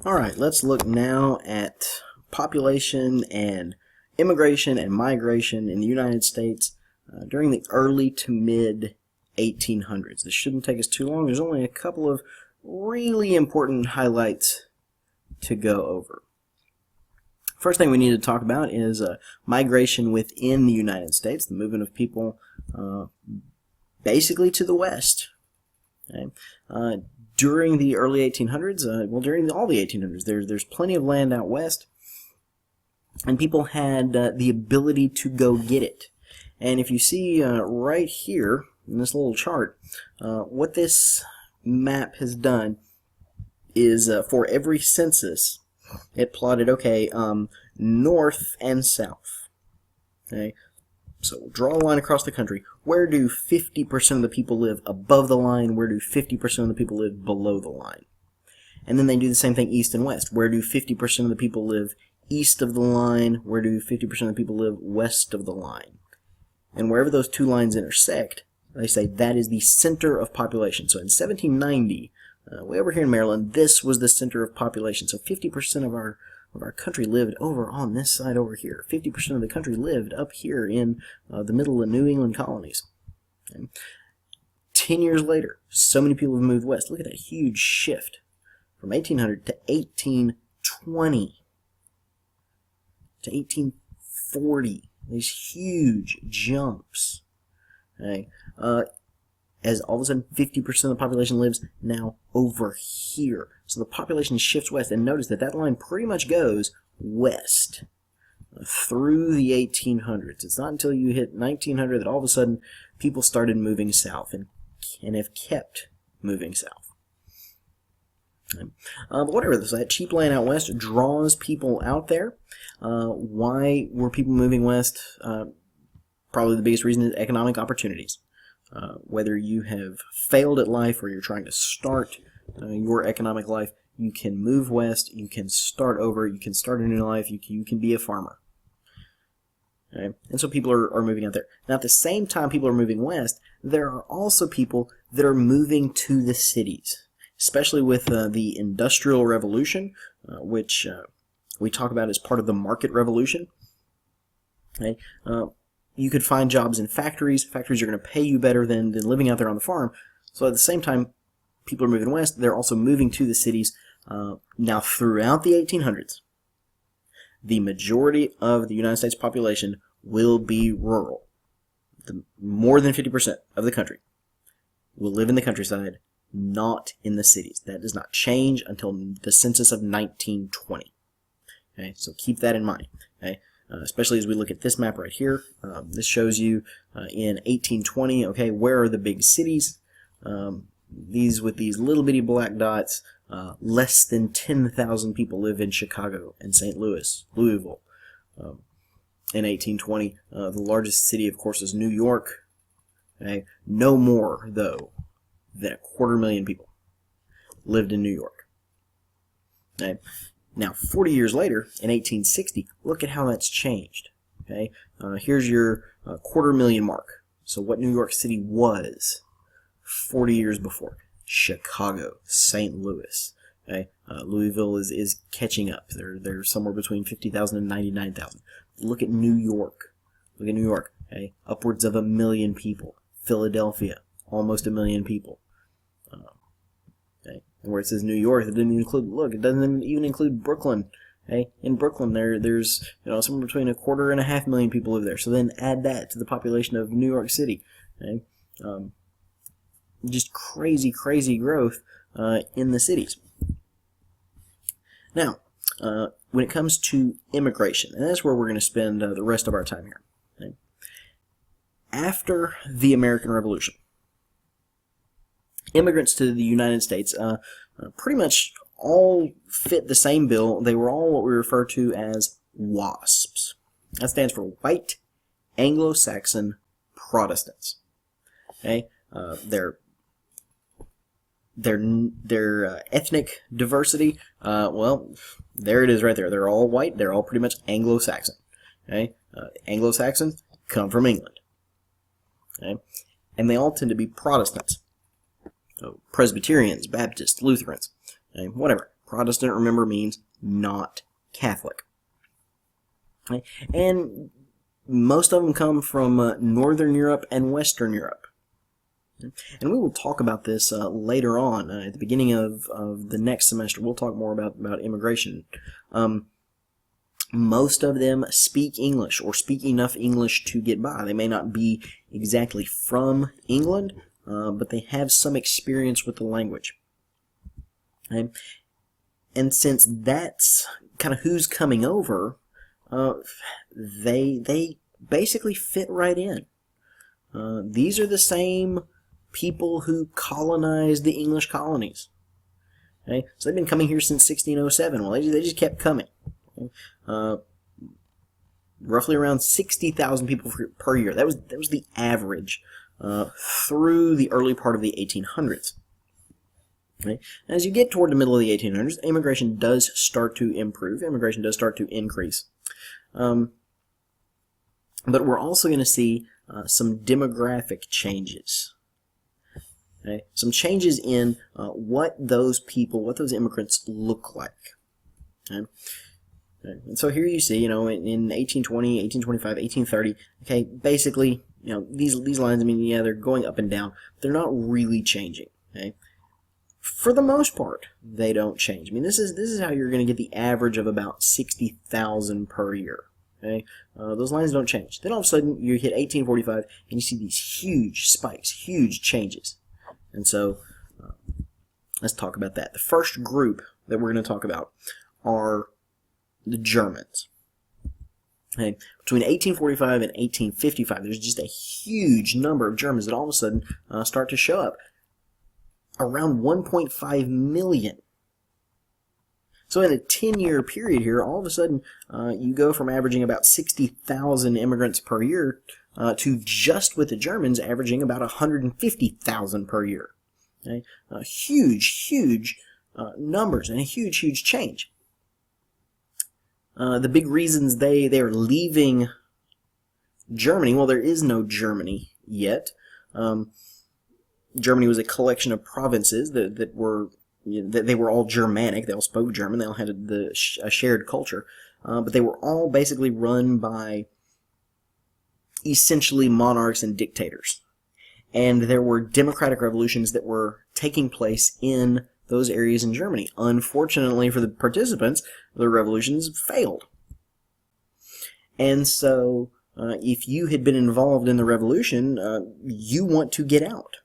Alright, let's look now at population and immigration and migration in the United States during the early to mid 1800s. This shouldn't take us too long. There's only a couple of really important highlights to go over. First thing we need to talk about is migration within the United States, the movement of people basically to the west. Okay? During the early 1800s, well, during all the 1800s, there's plenty of land out west, and people had the ability to go get it. And if you see right here in this little chart, what this map has done is for every census, it plotted, okay, north and south. Okay, so draw a line across the country. Where do 50% of the people live above the line? Where do 50% of the people live below the line? And then they do the same thing east and west. Where do 50% of the people live east of the line? Where do 50% of the people live west of the line? And wherever those two lines intersect, they say that is the center of population. So in 1790, way over here in Maryland, this was the center of population. So 50% of our country lived over on this side over here. 50% of the country lived up here in the middle of New England colonies. Okay. 10 years later, so many people have moved west. Look at that huge shift from 1800 to 1820 to 1840. These huge jumps. Okay. As all of a sudden 50% of the population lives now over here. So the population shifts west, and notice that that line pretty much goes west through the 1800s. It's not until you hit 1900 that all of a sudden people started moving south and have kept moving south. But whatever, so that cheap land out west draws people out there. Why were people moving west? Probably the biggest reason is economic opportunities. Whether you have failed at life or you're trying to start your economic life, you can move west, you can start over, you can start a new life, you can be a farmer. Okay? And so people are moving out there. Now at the same time people are moving west, there are also people that are moving to the cities, especially with the Industrial Revolution, which we talk about as part of the market revolution. Okay? You could find jobs in factories. Factories are going to pay you better than living out there on the farm. So at the same time, people are moving west. They're also moving to the cities. Now, throughout the 1800s, the majority of the United States population will be rural. More than 50% of the country will live in the countryside, not in the cities. That does not change until the census of 1920. Okay, so keep that in mind. Okay. Especially as we look at this map right here. This shows you in 1820, okay, where are the big cities? These with these little bitty black dots, less than 10,000 people live in Chicago and St. Louis, Louisville. In 1820, the largest city, of course, is New York. Okay? No more, though, than 250,000 people lived in New York. Okay? Now, 40 years later, in 1860, look at how that's changed. Okay, here's your 250,000 mark. So what New York City was 40 years before. Chicago, St. Louis. Okay, Louisville is catching up. They're somewhere between 50,000 and 99,000. Look at New York. Look at New York. Okay, upwards of 1 million people. Philadelphia, almost 1 million people. Okay. And where it says New York, it didn't include. Look, it doesn't even include Brooklyn. Okay, in Brooklyn, there's somewhere between 250,000 and 500,000 people live there. So then add that to the population of New York City. Okay, just crazy growth in the cities. Now, when it comes to immigration, and that's where we're going to spend the rest of our time here. Okay? After the American Revolution, immigrants to the United States pretty much all fit the same bill. They were all what we refer to as WASPs. That stands for White Anglo-Saxon Protestants. Okay, their ethnic diversity. Well, there it is right there. They're all white. They're all pretty much Anglo-Saxon. Okay, Anglo-Saxons come from England. Okay, and they all tend to be Protestants. So Presbyterians, Baptists, Lutherans, okay, whatever. Protestant, remember, means not Catholic. Okay? And most of them come from Northern Europe and Western Europe. And we will talk about this later on at the beginning of the next semester. We'll talk more about immigration. Most of them speak English or speak enough English to get by. They may not be exactly from England, but they have some experience with the language. Okay? And since that's kind of who's coming over, they basically fit right in. These are the same people who colonized the English colonies. Okay? So they've been coming here since 1607. Well, they just kept coming. Okay? Roughly around 60,000 people per year. That was the average through the early part of the 1800s. Okay? As you get toward the middle of the 1800s, immigration does start to improve. Immigration does start to increase. But we're also going to see some demographic changes. Okay? Some changes in what those immigrants look like. Okay? And so here you see, in 1820, 1825, 1830, okay, basically, these lines, they're going up and down. They're not really changing, okay? For the most part, they don't change. This is how you're going to get the average of about 60,000 per year, okay? Those lines don't change. Then all of a sudden, you hit 1845, and you see these huge spikes, huge changes. And so, let's talk about that. The first group that we're going to talk about are the Germans. Okay. Between 1845 and 1855, there's just a huge number of Germans that all of a sudden start to show up. Around 1.5 million. So in a 10-year period here, all of a sudden, you go from averaging about 60,000 immigrants per year to just with the Germans averaging about 150,000 per year. Okay? Huge numbers and a huge change. The big reasons they are leaving Germany, well, there is no Germany yet. Germany was a collection of provinces that were they were all Germanic. They all spoke German. They all had a shared culture, but they were all basically run by essentially monarchs and dictators. And there were democratic revolutions that were taking place in those areas in Germany. Unfortunately for the participants, the revolutions failed. And so, if you had been involved in the revolution, you want to get out.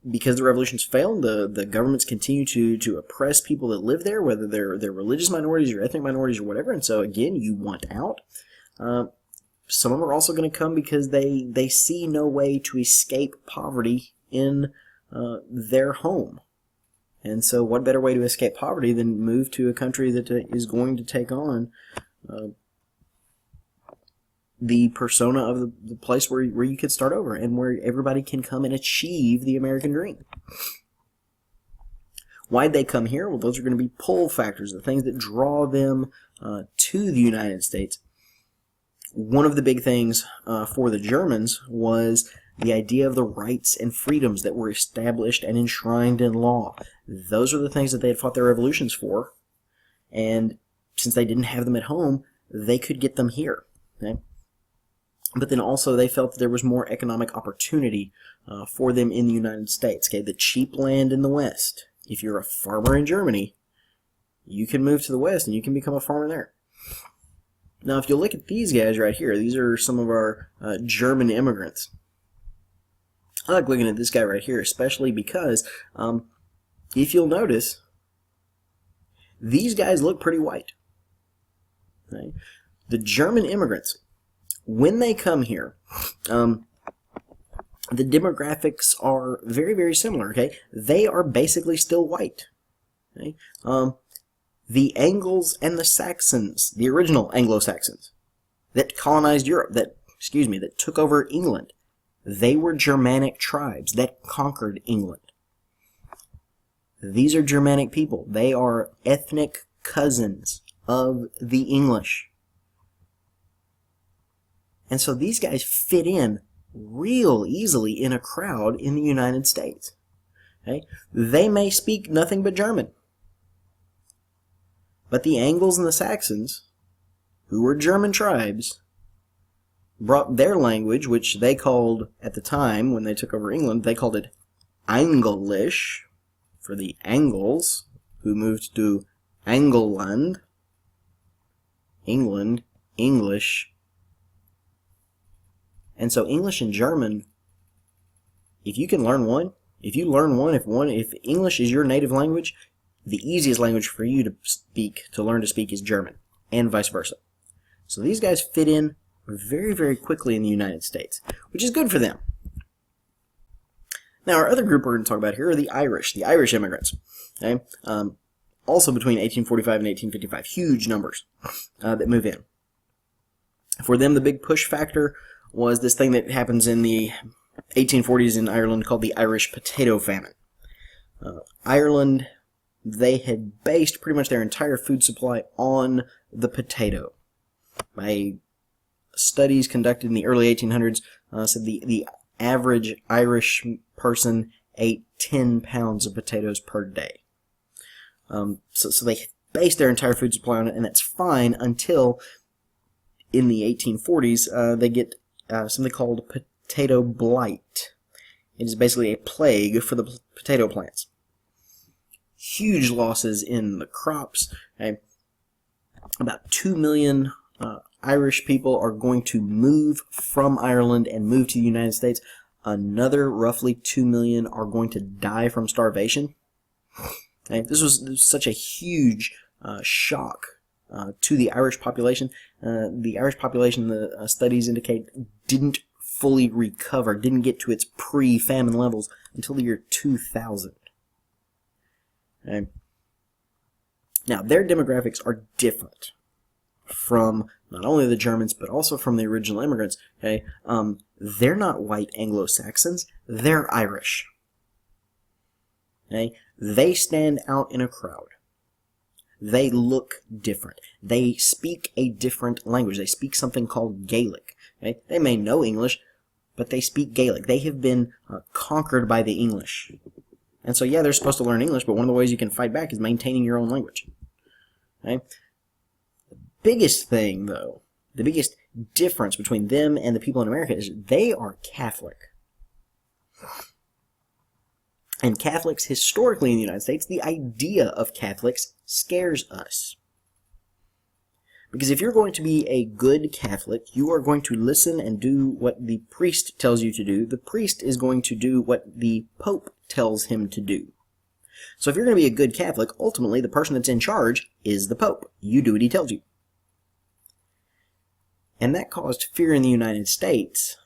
Because the revolutions failed, the governments continue to oppress people that live there, whether they're religious minorities or ethnic minorities or whatever, and so again, you want out. Some of them are also going to come because they see no way to escape poverty in their home. And so what better way to escape poverty than move to a country that is going to take on the persona of the place where you could start over and where everybody can come and achieve the American dream. Why'd they come here? Well, those are going to be pull factors, the things that draw them to the United States. One of the big things for the Germans was the idea of the rights and freedoms that were established and enshrined in law. Those are the things that they had fought their revolutions for, and since they didn't have them at home, they could get them here. Okay? But then also they felt that there was more economic opportunity for them in the United States. Okay? The cheap land in the West. If you're a farmer in Germany, you can move to the West and you can become a farmer there. Now, if you look at these guys right here, these are some of our German immigrants. I like looking at this guy right here, especially because if you'll notice, these guys look pretty white. Okay? The German immigrants, when they come here, the demographics are very, very similar. Okay, they are basically still white. Okay, the Angles and the Saxons, the original Anglo-Saxons that colonized Europe, that took over England, they were Germanic tribes that conquered England. These are Germanic people. They are ethnic cousins of the English. And so these guys fit in real easily in a crowd in the United States. Okay? They may speak nothing but German. But the Angles and the Saxons, who were German tribes, brought their language, which they called, at the time when they took over England, they called it Anglish, for the Angles, who moved to Angleland, England, English. And so English and German, if you can learn one, if English is your native language, the easiest language for you to learn to speak is German, and vice versa. So these guys fit in very, very quickly in the United States, which is good for them. Now, our other group we're going to talk about here are the Irish immigrants. Okay? Also between 1845 and 1855, huge numbers that move in. For them, the big push factor was this thing that happens in the 1840s in Ireland called the Irish potato famine. Ireland, they had based pretty much their entire food supply on the potato. By studies conducted in the early 1800s, said the average Irish person ate 10 pounds of potatoes per day. So they based their entire food supply on it, and that's fine until in the 1840s they get something called potato blight. It is basically a plague for the potato plants. Huge losses in the crops. Okay? About 2 million Irish people are going to move from Ireland and move to the United States. Another roughly 2 million are going to die from starvation. Okay? This was such a huge shock to the Irish population. The Irish population, the studies indicate, didn't fully recover, didn't get to its pre-famine levels until the year 2000. Okay? Now, their demographics are different from not only the Germans, but also from the original immigrants. Okay? They're not white Anglo-Saxons, they're Irish. Okay? They stand out in a crowd. They look different. They speak a different language. They speak something called Gaelic. Okay? They may know English, but they speak Gaelic. They have been conquered by the English. And so, yeah, they're supposed to learn English, but one of the ways you can fight back is maintaining your own language. Okay? The biggest thing, though, the biggest difference between them and the people in America is they are Catholic. And Catholics, historically in the United States, the idea of Catholics scares us. Because if you're going to be a good Catholic, you are going to listen and do what the priest tells you to do. The priest is going to do what the Pope tells him to do. So if you're going to be a good Catholic, ultimately the person that's in charge is the Pope. You do what he tells you. And that caused fear in the United States,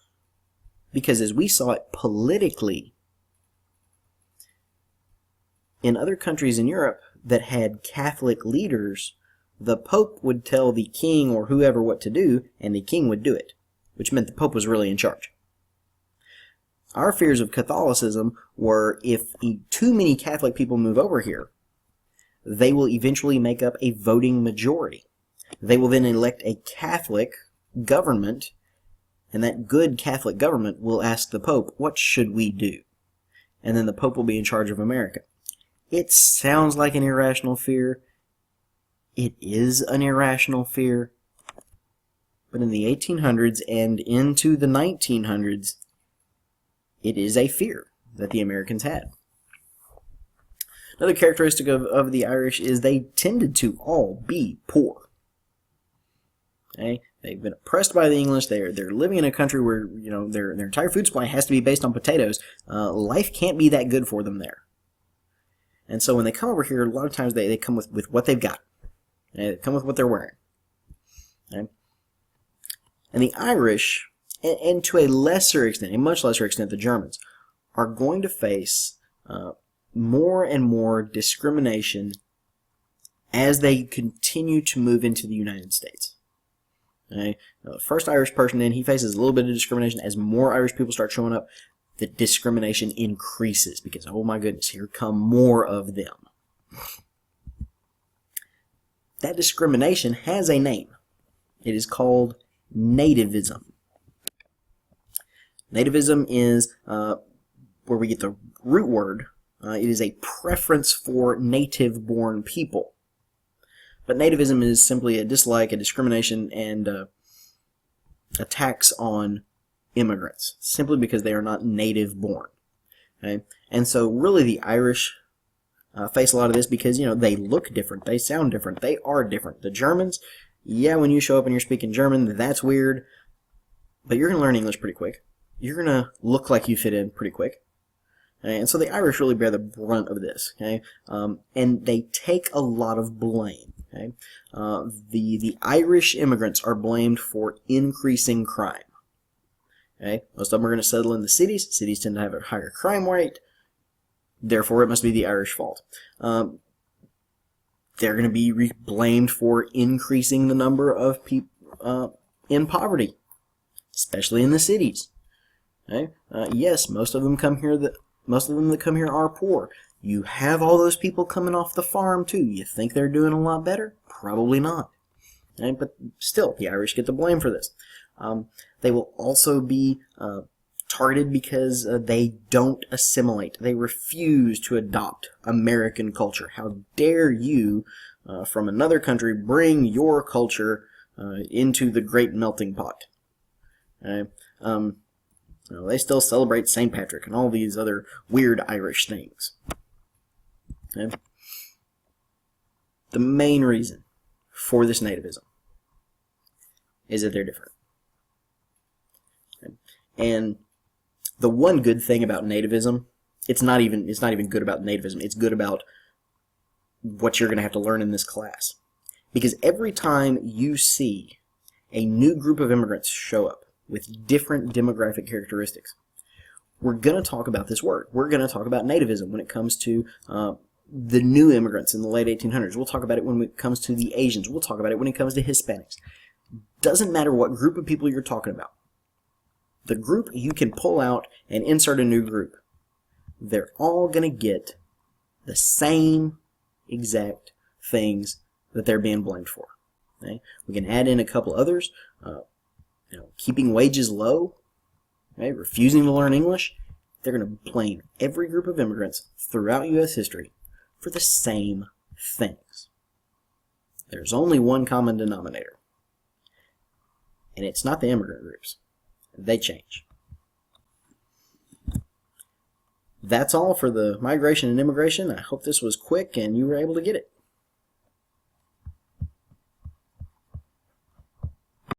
because as we saw it politically, in other countries in Europe that had Catholic leaders, the Pope would tell the king or whoever what to do, and the king would do it, which meant the Pope was really in charge. Our fears of Catholicism were if too many Catholic people move over here, they will eventually make up a voting majority. They will then elect a Catholic government, and that good Catholic government will ask the Pope, what should we do? And then the Pope will be in charge of America. It sounds like an irrational fear. It is an irrational fear. But in the 1800s and into the 1900s, it is a fear that the Americans had. Another characteristic of the Irish is they tended to all be poor. Okay? They've been oppressed by the English. They're living in a country where their entire food supply has to be based on potatoes. Life can't be that good for them there. And so when they come over here, a lot of times they come with what they've got. They come with what they're wearing. Okay? And the Irish, and to a lesser extent, a much lesser extent, the Germans, are going to face more and more discrimination as they continue to move into the United States. Okay? The first Irish person in, he faces a little bit of discrimination. As more Irish people start showing up, the discrimination increases because, oh my goodness, here come more of them. That discrimination has a name. It is called Nativism. Nativism is where we get the root word It is a preference for native-born people. But nativism is simply a dislike, a discrimination, and attacks on immigrants, simply because they are not native-born. Okay? And so really the Irish face a lot of this because, they look different, they sound different, they are different. The Germans, yeah, when you show up and you're speaking German, that's weird, but you're going to learn English pretty quick. You're going to look like you fit in pretty quick. Okay? And so the Irish really bear the brunt of this. Okay? And they take a lot of blame. Okay? The Irish immigrants are blamed for increasing crime. Okay? Most of them are going to settle in the cities. Cities tend to have a higher crime rate. Therefore, it must be the Irish fault. They're going to be blamed for increasing the number of people in poverty, especially in the cities. Okay? Yes, most of them that come here are poor. You have all those people coming off the farm too. You think they're doing a lot better? Probably not. Okay? But still, the Irish get the blame for this. They will also be targeted because they don't assimilate. They refuse to adopt American culture. How dare you, from another country, bring your culture into the great melting pot? Okay? They still celebrate St. Patrick and all these other weird Irish things. Okay? The main reason for this nativism is that they're different. Okay? And the one good thing about nativism, it's not even good about nativism, it's good about what you're going to have to learn in this class. Because every time you see a new group of immigrants show up with different demographic characteristics, we're going to talk about this word. We're going to talk about nativism when it comes to the new immigrants in the late 1800s. We'll talk about it when it comes to the Asians. We'll talk about it when it comes to Hispanics. Doesn't matter what group of people you're talking about. The group you can pull out and insert a new group, they're all going to get the same exact things that they're being blamed for. Okay? We can add in a couple others. Keeping wages low, okay? Refusing to learn English. They're going to blame every group of immigrants throughout U.S. history for the same things. There's only one common denominator, and it's not the immigrant groups. They change. That's all for the migration and immigration. I hope this was quick and you were able to get it.